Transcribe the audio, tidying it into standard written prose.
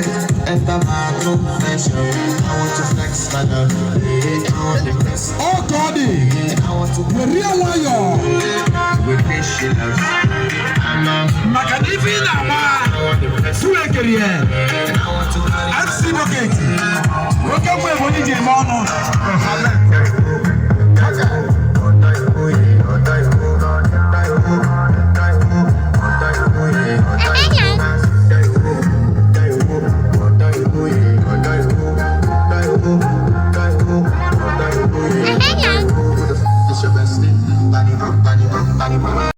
night, enter my confession. I want to flex my love, I want the best. Oh God, I want to the real lion. with this shit love. Makanifi na ma. Suwe keriye. I want to MC Bucket.